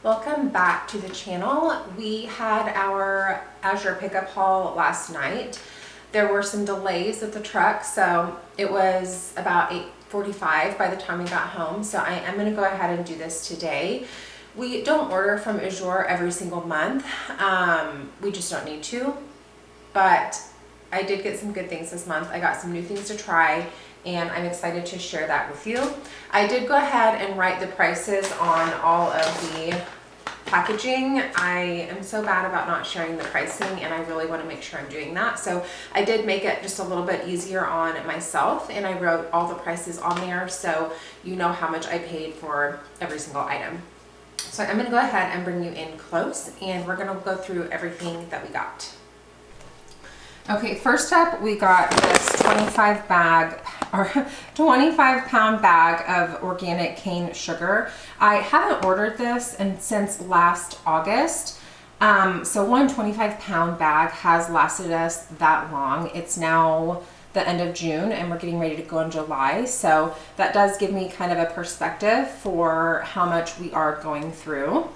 Welcome back to the channel. We had our Azure pickup haul last night. There were some delays with the truck, so it was about 8:45 by the time we got home. So I am going to go ahead and do this today. We don't order from Azure every single month. We just don't need to. But I did get some good things this month. I got some new things to try, and I'm excited to share that with you. I did go ahead and write the prices on all of the packaging. I am so bad about not sharing the pricing, and I really want to make sure I'm doing that. So I did make it just a little bit easier on myself, and I wrote all the prices on there so you know how much I paid for every single item. So I'm going to go ahead and bring you in close, and we're going to go through everything that we got. Okay, first up, we got this 25 pound bag of organic cane sugar. I haven't ordered this since last August. So one 25 pound bag has lasted us that long. It's now the end of June and we're getting ready to go in July. So that does give me kind of a perspective for how much we are going through.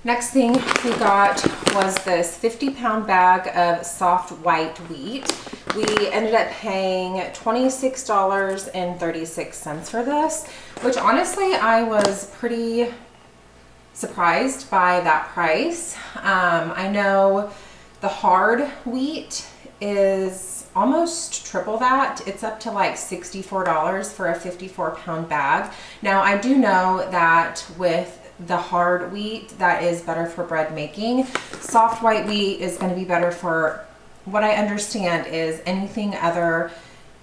Next thing we got was this 50 pound bag of soft white wheat. We ended up paying $26.36 for this, which honestly I was pretty surprised by that price. I know the hard wheat is almost triple that. It's up to like $64 for a 54 pound bag. Now I do know that with the hard wheat, that is better for bread making. Soft white wheat is going to be better for, what I understand is, anything other.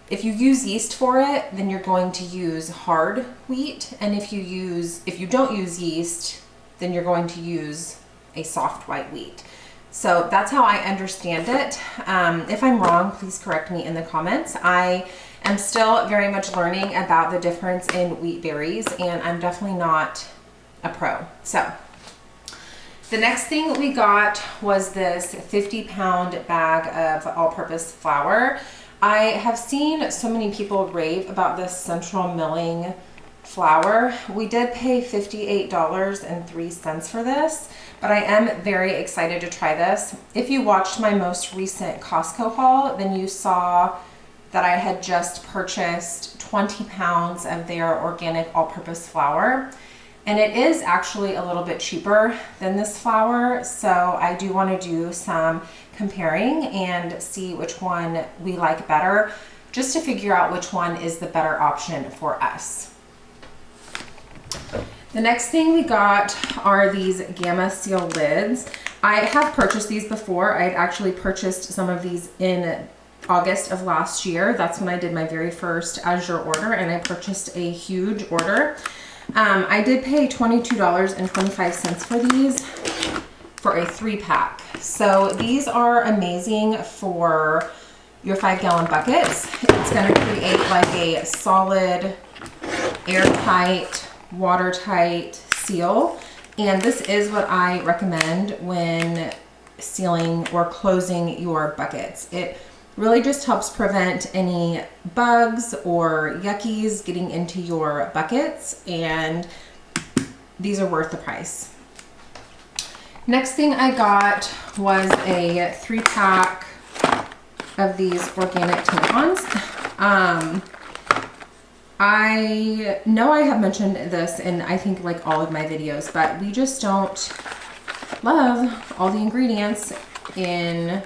If you use yeast for it, then you're going to use hard wheat, and if you don't use yeast, then you're going to use a soft white wheat. So that's how I understand it. If I'm wrong, please correct me in the comments. I am still very much learning about the difference in wheat berries, and I'm definitely not a pro. So the next thing we got was this 50 pound bag of all-purpose flour. I have seen so many people rave about this central milling flour. We did pay $58.03 for this, but I am very excited to try this. If you watched my most recent Costco haul, then you saw that I had just purchased 20 pounds of their organic all-purpose flour. And it is actually a little bit cheaper than this flour, so I do want to do some comparing and see which one we like better, just to figure out which one is the better option for us. The next thing we got are these Gamma Seal lids. I have purchased these before. I had actually purchased some of these in August of last year. That's when I did my very first Azure order, and I purchased a huge order. I did pay $22.25 for these for a 3-pack. So these are amazing for your 5-gallon buckets. It's going to create like a solid, airtight, watertight seal. And this is what I recommend when sealing or closing your buckets. It really just helps prevent any bugs or yuckies getting into your buckets, and these are worth the price. Next thing I got was a 3-pack of these organic tampons. I know I have mentioned this in I think like all of my videos, but we just don't love all the ingredients in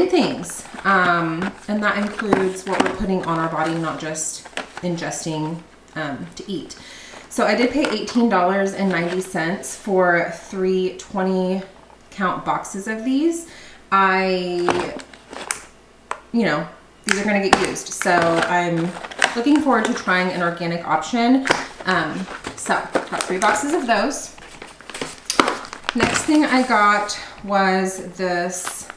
things, and that includes what we're putting on our body, not just ingesting to eat. So I did pay $18.90 for 3 20-count boxes of these. These are going to get used, so I'm looking forward to trying an organic option. So got 3 boxes of those. Next thing I got was this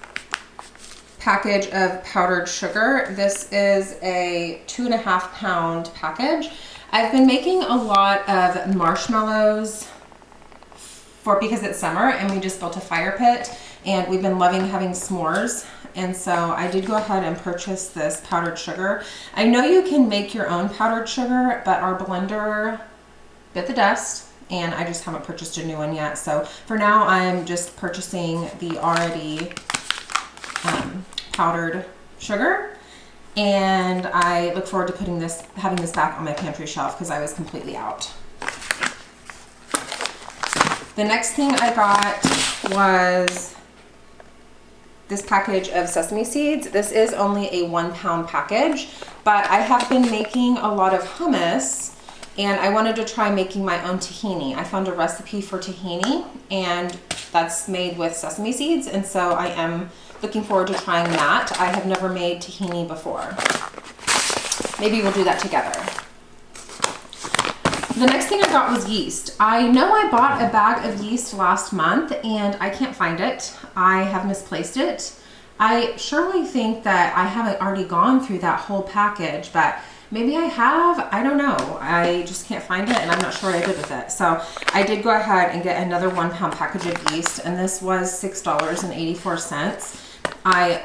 package of powdered sugar. This is a 2.5 pound package. I've been making a lot of marshmallows because it's summer and we just built a fire pit, and we've been loving having s'mores and so I did go ahead and purchase this powdered sugar. I know you can make your own powdered sugar, but our blender bit the dust and I just haven't purchased a new one yet. So for now, I'm just purchasing the already powdered sugar, and I look forward to having this back on my pantry shelf because I was completely out. The next thing I got was this package of sesame seeds. This is only a 1 pound package, but I have been making a lot of hummus and I wanted to try making my own tahini. I found a recipe for tahini and that's made with sesame seeds, and so I am looking forward to trying that. I have never made tahini before. Maybe we'll do that together. The next thing I got was yeast. I know I bought a bag of yeast last month and I can't find it. I have misplaced it. I surely think that I haven't already gone through that whole package, but maybe I have. I don't know. I just can't find it and I'm not sure what I did with it. So I did go ahead and get another 1 pound package of yeast, and this was $6.84. I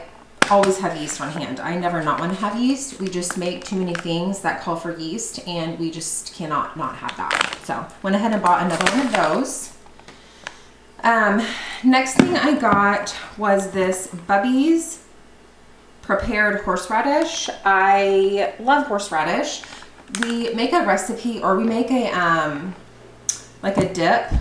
always have yeast on hand. I never not want to have yeast. We just make too many things that call for yeast and we just cannot not have that. So went ahead and bought another one of those. Next thing I got was this Bubby's prepared horseradish. I love horseradish. We make a recipe, or we make a like a dip,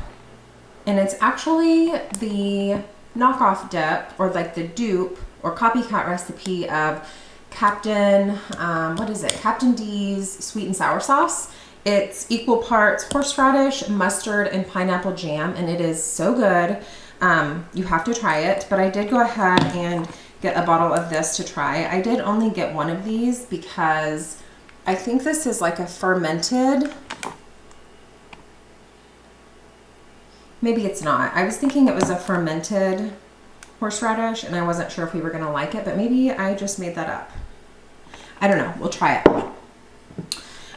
and it's actually the knockoff dip, or like the dupe or copycat recipe of Captain D's sweet and sour sauce. It's equal parts horseradish, mustard, and pineapple jam, and it is so good. You have to try it, but I did go ahead and get a bottle of this to try. I did only get one of these because I think this is like a fermented, maybe it's not. I was thinking it was a fermented horseradish and I wasn't sure if we were gonna like it, but maybe I just made that up. I don't know, we'll try it.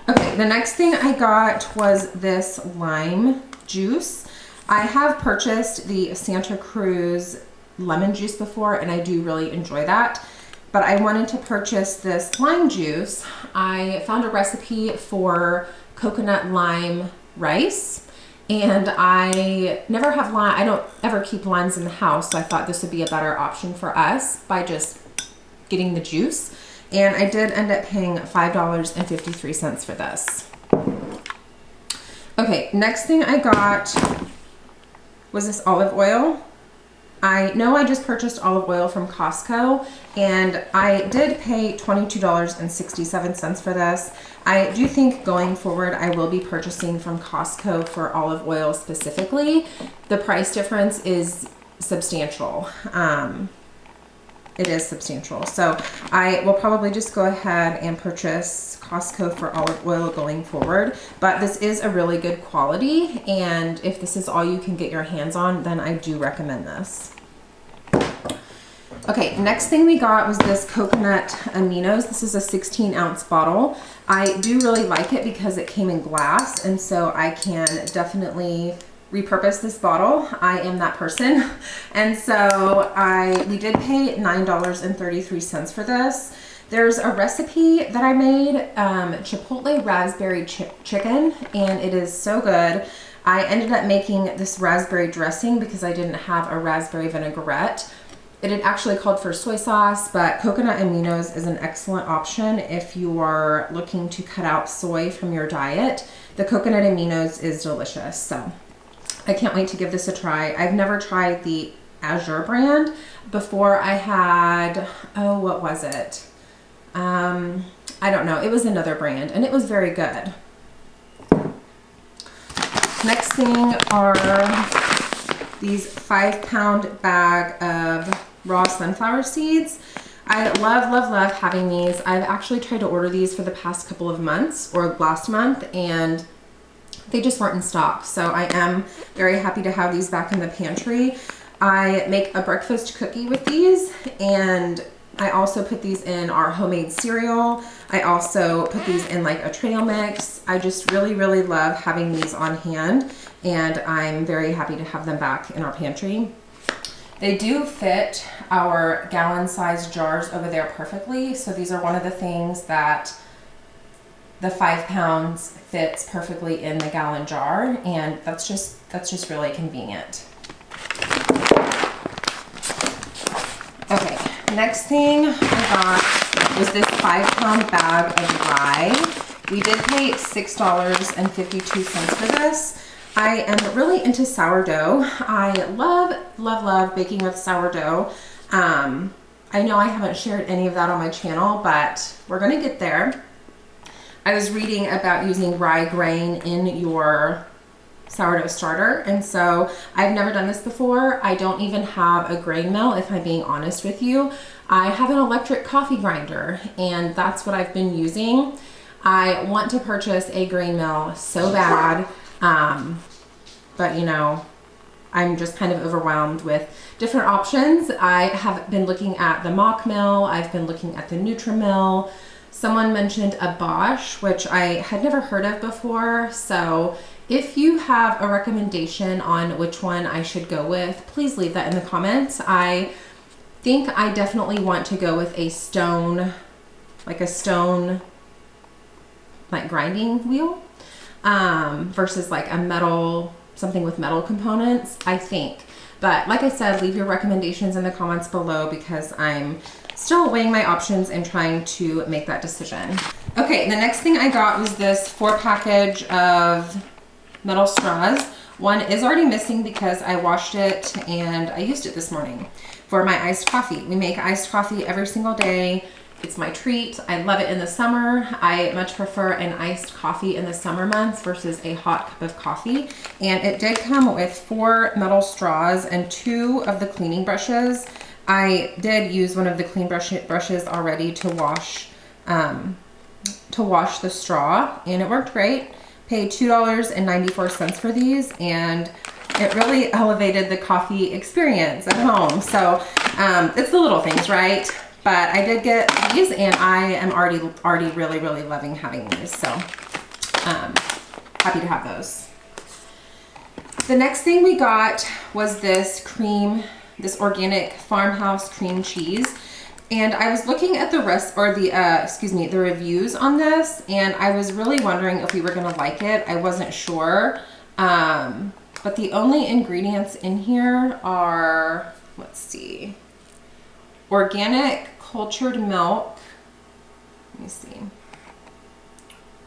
Okay, the next thing I got was this lime juice. I have purchased the Santa Cruz lemon juice before and I do really enjoy that, but I wanted to purchase this lime juice. I found a recipe for coconut lime rice, and I never have lime. I don't ever keep limes in the house, so I thought this would be a better option for us by just getting the juice. And I did end up paying $5.53 for this. Okay, next thing I got was this olive oil. I know I just purchased olive oil from Costco, and I did pay $22.67 for this. I do think going forward I will be purchasing from Costco for olive oil specifically. The price difference is substantial. It is substantial. So I will probably just go ahead and purchase Costco for olive oil going forward. But this is a really good quality, and if this is all you can get your hands on, then I do recommend this. Okay, next thing we got was this coconut aminos. This is a 16-ounce bottle. I do really like it because it came in glass, and so I can definitely repurpose this bottle. I am that person. And so we did pay $9.33 for this. There's a recipe that I made, Chipotle raspberry chicken, and it is so good. I ended up making this raspberry dressing because I didn't have a raspberry vinaigrette. It had actually called for soy sauce, but coconut aminos is an excellent option if you are looking to cut out soy from your diet. The coconut aminos is delicious, so I can't wait to give this a try. I've never tried the Azure brand. Before I had, oh, what was it? I don't know. It was another brand, and it was very good. Next thing are these 5-pound bag of raw sunflower seeds. I love having these. I've actually tried to order these for the past couple of months, or last month, and they just weren't in stock. So I am very happy to have these back in the pantry. I make a breakfast cookie with these, and I also put these in our homemade cereal. I also put these in like a trail mix. I just really love having these on hand, and I'm very happy to have them back in our pantry. They do fit our gallon-sized jars over there perfectly. So these are one of the things that the 5 pounds fits perfectly in the gallon jar, and that's just really convenient. Okay, next thing I got was this 5-pound bag of rye. We did pay $6.52 for this. I am really into sourdough. I love baking with sourdough. I know I haven't shared any of that on my channel, but we're gonna get there. I was reading about using rye grain in your sourdough starter, and so I've never done this before. I don't even have a grain mill, if I'm being honest with you. I have an electric coffee grinder, and that's what I've been using. I want to purchase a grain mill so bad, but you know, I'm just kind of overwhelmed with different options. I have been looking at the mock mill. I've been looking at the Nutrimill. Someone mentioned a Bosch, which I had never heard of before. So if you have a recommendation on which one I should go with, please leave that in the comments. I think I definitely want to go with a stone grinding wheel versus like a metal, something with metal components, I think. But like I said, leave your recommendations in the comments below because I'm still weighing my options and trying to make that decision. Okay, the next thing I got was this 4-package of metal straws. One is already missing because I washed it and I used it this morning for my iced coffee. We make iced coffee every single day. It's my treat. I love it in the summer. I much prefer an iced coffee in the summer months versus a hot cup of coffee. And it did come with 4 metal straws and 2 of the cleaning brushes. I did use one of the clean brushes already to wash the straw, and it worked great. Paid $2.94 for these, and it really elevated the coffee experience at home. So it's the little things, right? But I did get these, and I am already really loving having these. So happy to have those. The next thing we got was this organic farmhouse cream cheese. And I was looking at the the reviews on this, and I was really wondering if we were gonna like it. I wasn't sure. But the only ingredients in here are, let's see, organic cultured milk. Let me see.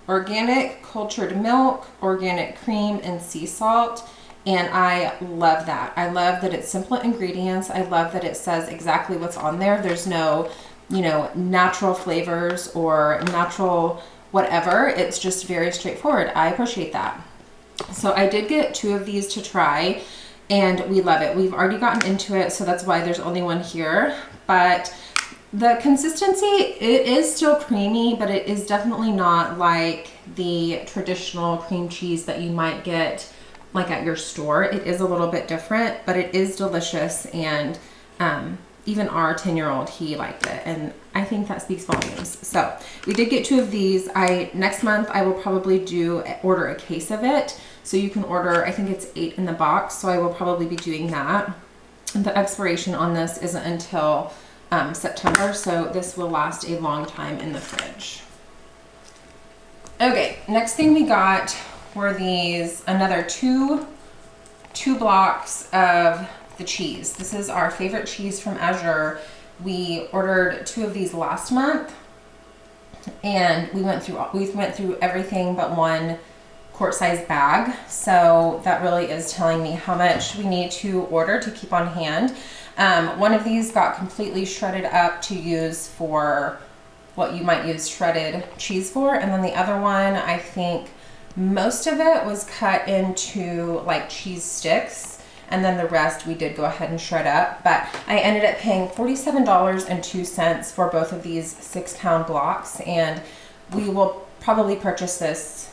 Organic cultured milk, organic cream, and sea salt. And I love that. I love that it's simple ingredients. I love that it says exactly what's on there. There's no, natural flavors or natural whatever. It's just very straightforward. I appreciate that. So I did get 2 of these to try, and we love it. We've already gotten into it, so that's why there's only one here. But the consistency, it is still creamy, but it is definitely not like the traditional cream cheese that you might get like at your store. It is a little bit different, but it is delicious, and even our 10-year-old, he liked it, and I think that speaks volumes. So we did get 2 of these. Next month I will probably order a case of it, so you can order, I think it's 8 in the box, so I will probably be doing that. And the expiration on this isn't until September, so this will last a long time in the fridge. Okay, next thing we got were these, another two blocks of the cheese. This is our favorite cheese from Azure. We ordered 2 of these last month, and we went through everything but one quart-sized bag. So that really is telling me how much we need to order to keep on hand. One of these got completely shredded up to use for what you might use shredded cheese for, and then the other one, I think most of it was cut into like cheese sticks, and then the rest we did go ahead and shred up. But I ended up paying $47.02 for both of these 6-pound blocks, and we will probably purchase this,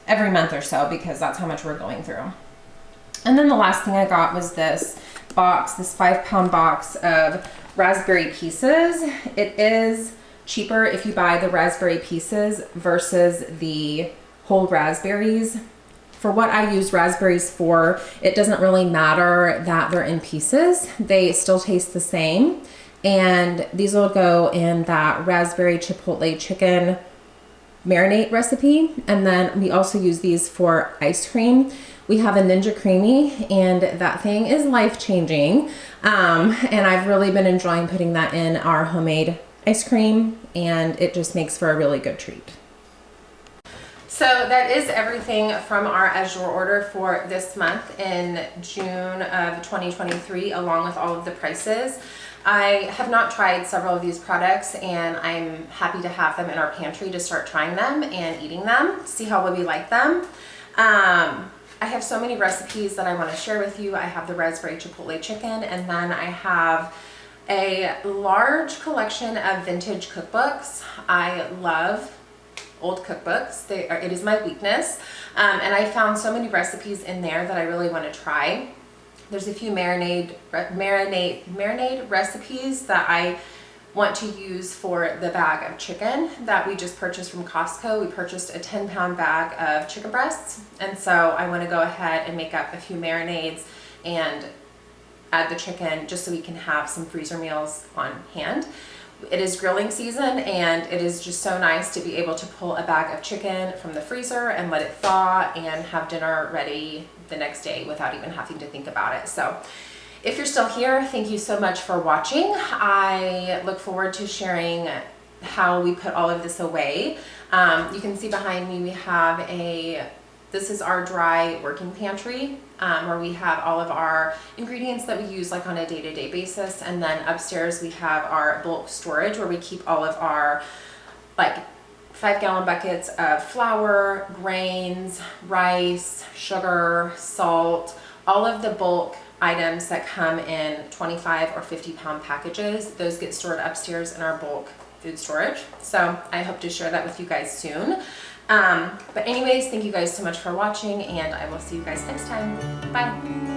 every month or so, because that's how much we're going through. And then the last thing I got was this 5-pound box of raspberry pieces. It is cheaper if you buy the raspberry pieces versus the whole raspberries. For what I use raspberries for, it doesn't really matter that they're in pieces. They still taste the same. And these will go in that raspberry chipotle chicken marinade recipe. And then we also use these for ice cream. We have a Ninja Creamy, and that thing is life-changing. And I've really been enjoying putting that in our homemade ice cream, and it just makes for a really good treat. So that is everything from our Azure order for this month in June of 2023, along with all of the prices. I have not tried several of these products, and I'm happy to have them in our pantry to start trying them and eating them, see how well we like them. I have so many recipes that I want to share with you. I have the raspberry chipotle chicken, and then I have a large collection of vintage cookbooks. I love old cookbooks. It is my weakness. And I found so many recipes in there that I really want to try. There's a few marinade recipes that I want to use for the bag of chicken that we just purchased from Costco. We purchased a 10-pound bag of chicken breasts. And so I want to go ahead and make up a few marinades and add the chicken just so we can have some freezer meals on hand. It is grilling season, and it is just so nice to be able to pull a bag of chicken from the freezer and let it thaw and have dinner ready the next day without even having to think about it. So if you're still here, thank you so much for watching. I look forward to sharing how we put all of this away. You can see behind me we have this is our dry working pantry, where we have all of our ingredients that we use like on a day-to-day basis. And then upstairs we have our bulk storage, where we keep all of our like 5-gallon buckets of flour, grains, rice, sugar, salt, all of the bulk items that come in 25 or 50-pound packages. Those get stored upstairs in our bulk food storage. So I hope to share that with you guys soon. But anyways, thank you guys so much for watching, and I will see you guys next time. Bye.